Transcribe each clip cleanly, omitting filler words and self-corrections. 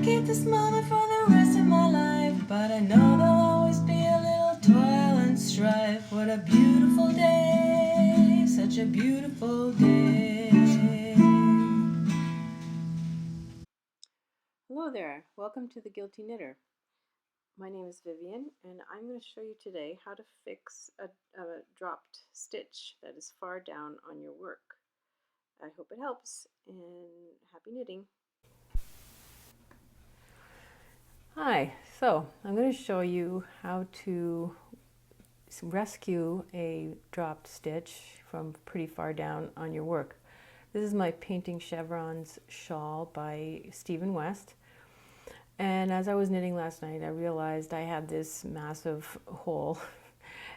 to keep this moment for the rest of my life, but I know there'll always be a little toil and strife. What a beautiful day, such a beautiful day. Hello there, welcome to The Guilty Knitter. My name is Vivian and I'm going to show you today how to fix a dropped stitch that is far down on your work. I hope it helps and happy knitting. Hi, so I'm going to show you how to rescue a dropped stitch from pretty far down on your work. This is my Painting Chevrons shawl by Stephen West. And as I was knitting last night, I realized I had this massive hole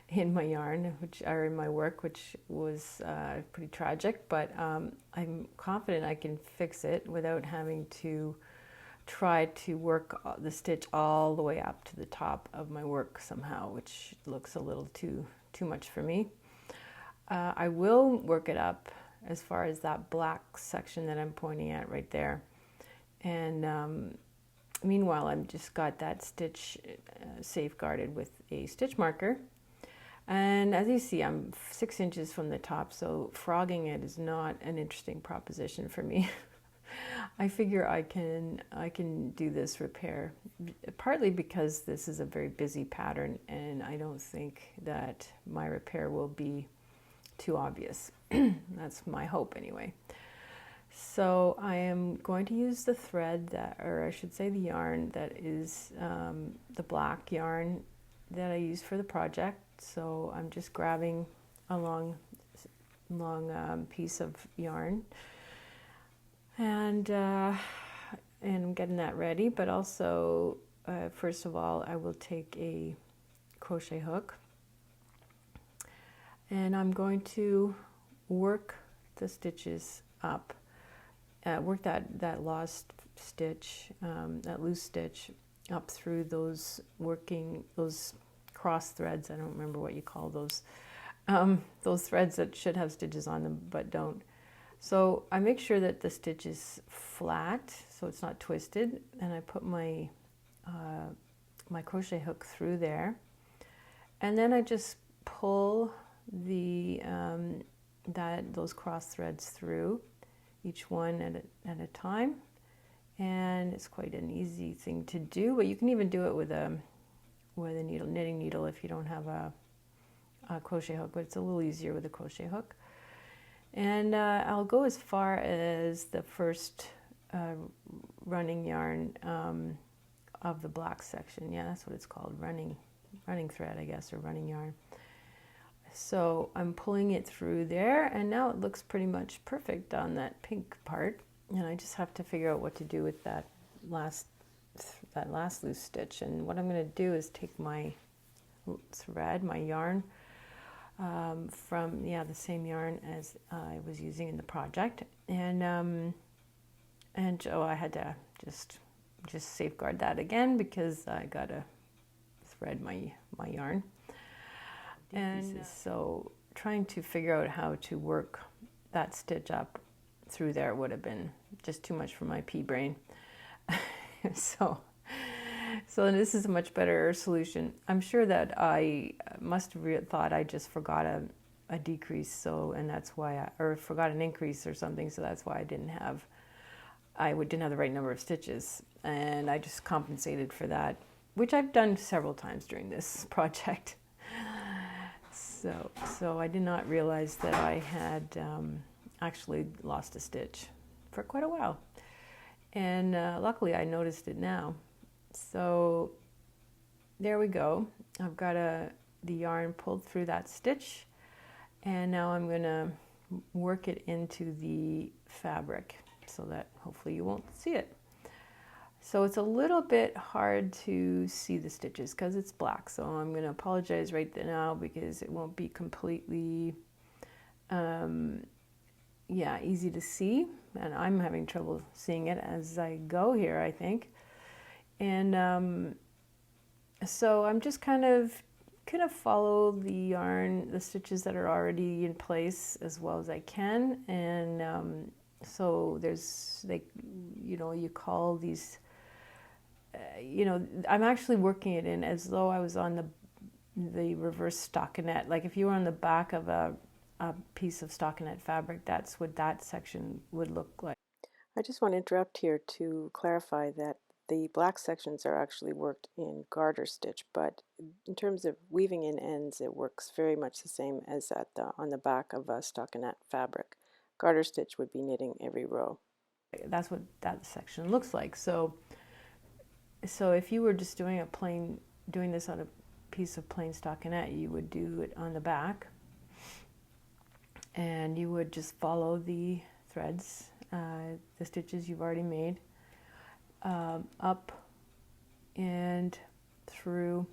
in my yarn, or in my work, which was pretty tragic, but I'm confident I can fix it without having to try to work the stitch all the way up to the top of my work somehow, which looks a little too much for me. I will work it up as far as that black section that I'm pointing at right there. And meanwhile, I've just got that stitch safeguarded with a stitch marker. And as you see, I'm 6 inches from the top, so frogging it is not an interesting proposition for me. I figure I can do this repair, partly because this is a very busy pattern and I don't think that my repair will be too obvious. That's my hope anyway. So I am going to use the thread that, or I should say the yarn that is the black yarn that I use for the project. So I'm just grabbing a long piece of yarn and I'm getting that ready. But also, first of all, I will take a crochet hook and I'm going to work the stitches up. Work that lost stitch, that loose stitch, up through those cross threads. I don't remember what you call those threads that should have stitches on them but don't. So I make sure that the stitch is flat, so it's not twisted, and I put my my crochet hook through there, and then I just pull those cross threads through, each one at a time, and it's quite an easy thing to do. But you can even do it with a knitting needle if you don't have a crochet hook, but it's a little easier with a crochet hook. And I'll go as far as the first running yarn of the black section. Yeah, that's what it's called, running thread, I guess, or running yarn. So I'm pulling it through there, and now it looks pretty much perfect on that pink part. And I just have to figure out what to do with that last loose stitch. And what I'm going to do is take my thread, my yarn, from the same yarn as I was using in the project, and I had to just safeguard that again because I gotta thread my yarn. And so trying to figure out how to work that stitch up through there would have been just too much for my pea brain. So this is a much better solution. I'm sure that I must have thought I just forgot a decrease, and that's why or forgot an increase or something, so that's why I didn't have the right number of stitches, and I just compensated for that, which I've done several times during this project. So I did not realize that I had actually lost a stitch for quite a while, and luckily I noticed it now. So there we go. I've got the yarn pulled through that stitch, and now I'm going to work it into the fabric so that hopefully you won't see it. So it's a little bit hard to see the stitches because it's black, so I'm going to apologize right now because it won't be completely easy to see, and I'm having trouble seeing it as I go here, I think. And so I'm just kind of follow the yarn, the stitches that are already in place as well as I can. And so there's, like, you call these you know, I'm actually working it in as though I was on the reverse stockinette. Like if you were on the back of a piece of stockinette fabric, that's what that section would look like. I just want to interrupt here to clarify that the black sections are actually worked in garter stitch, but in terms of weaving in ends, it works very much the same as on the back of a stockinette fabric. Garter stitch would be knitting every row. That's what that section looks like. So if you were just doing this on a piece of plain stockinette, you would do it on the back, and you would just follow the threads, the stitches you've already made, up and through.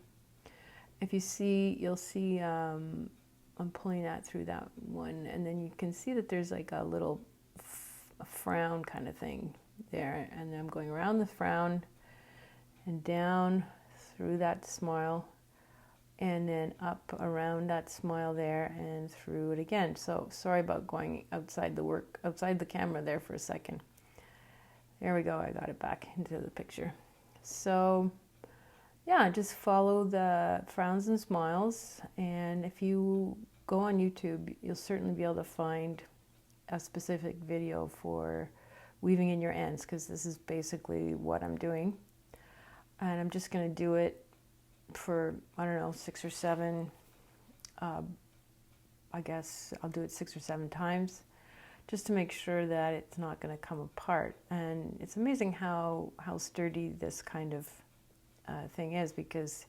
If you see, you'll see I'm pulling that through that one, and then you can see that there's like a little frown kind of thing there, and then I'm going around the frown and down through that smile, and then up around that smile there and through it again. So sorry about going outside the camera there for a second. There we go, I got it back into the picture. So yeah, just follow the frowns and smiles, and if you go on YouTube, you'll certainly be able to find a specific video for weaving in your ends, because this is basically what I'm doing. And I'm just going to do it for, I don't know, 6 or 7, I guess I'll do it 6 or 7 times, just to make sure that it's not going to come apart. And it's amazing how sturdy this kind of thing is, because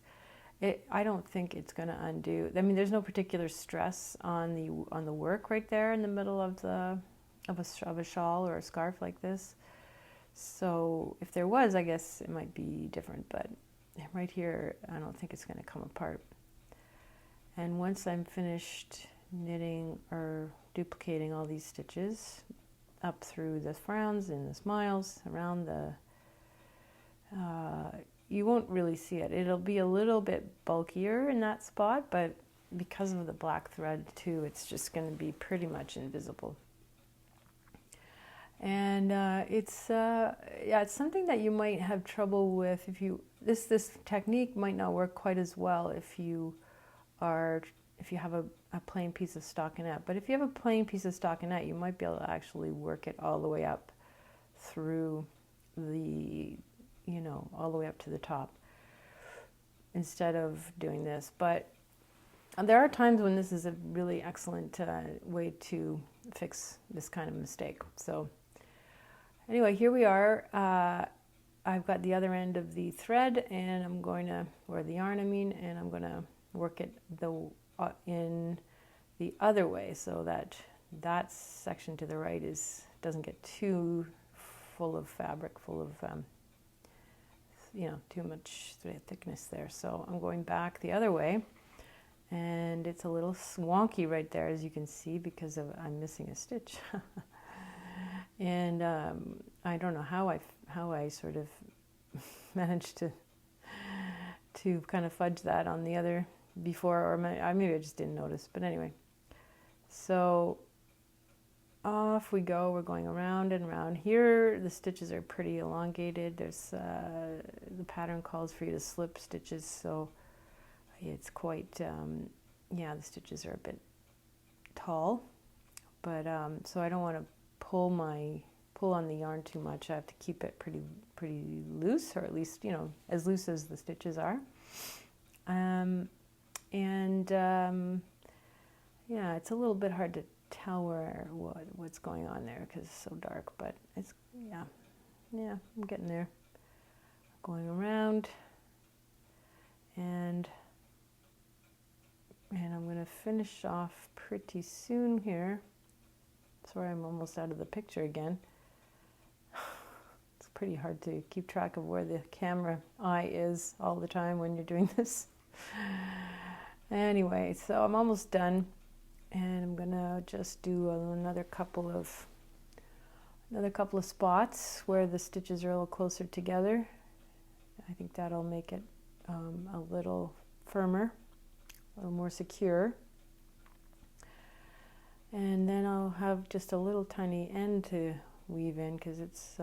I don't think it's going to undo. I mean, there's no particular stress on the work right there in the middle of a shawl or a scarf like this. So if there was, I guess it might be different, but right here, I don't think it's going to come apart. And once I'm finished knitting or duplicating all these stitches up through the frowns and the smiles around you won't really see it. It'll be a little bit bulkier in that spot, but because of the black thread too, it's just going to be pretty much invisible. And it's something that you might have trouble with if you this technique might not work quite as well if you have a plain piece of stockinette. But if you have a plain piece of stockinette, you might be able to actually work it all the way up through all the way up to the top instead of doing this. But there are times when this is a really excellent way to fix this kind of mistake. So anyway, here we are. I've got the other end of the thread, and I'm going to, or the yarn I mean, and I'm going to work it in the other way, so that section to the right doesn't get too full of fabric, full of too much thickness there. So I'm going back the other way, and it's a little wonky right there, as you can see, because I'm missing a stitch. And I don't know how I sort of managed to kind of fudge that on the other before, or maybe I just didn't notice. But anyway, so off we go. We're going around and around. Here the stitches are pretty elongated. There's the pattern calls for you to slip stitches, so it's quite the stitches are a bit tall, but so I don't want to pull on the yarn too much. I have to keep it pretty loose, or at least as loose as the stitches are. It's a little bit hard to tell what's going on there because it's so dark, but it's I'm getting there. Going around, and I'm going to finish off pretty soon here. Sorry, I'm almost out of the picture again. It's pretty hard to keep track of where the camera eye is all the time when you're doing this. Anyway, so I'm almost done, and I'm gonna just do another couple of spots where the stitches are a little closer together. I think that'll make it a little firmer, a little more secure. And then I'll have just a little tiny end to weave in, because it's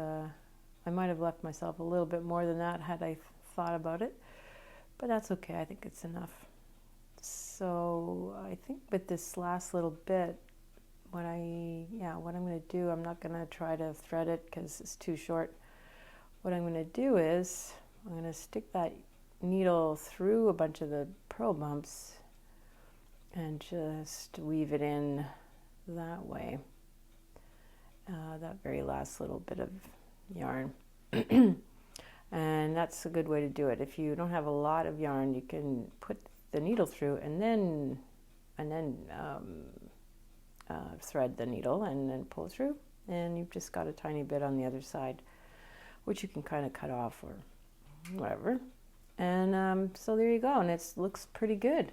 I might have left myself a little bit more than that had I thought about it, but that's okay. I think it's enough. So I think with this last little bit, what I'm going to do, I'm not going to try to thread it because it's too short. What I'm going to do is I'm going to stick that needle through a bunch of the purl bumps and just weave it in that way. That very last little bit of yarn. And that's a good way to do it. If you don't have a lot of yarn, you can put the needle through and then thread the needle and then pull through, and you've just got a tiny bit on the other side, which you can kind of cut off or whatever. And so there you go, and it looks pretty good.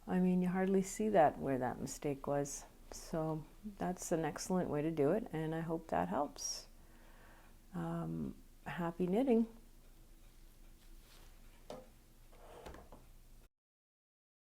I mean, you hardly see that where that mistake was. So that's an excellent way to do it, and I hope that helps. Happy knitting.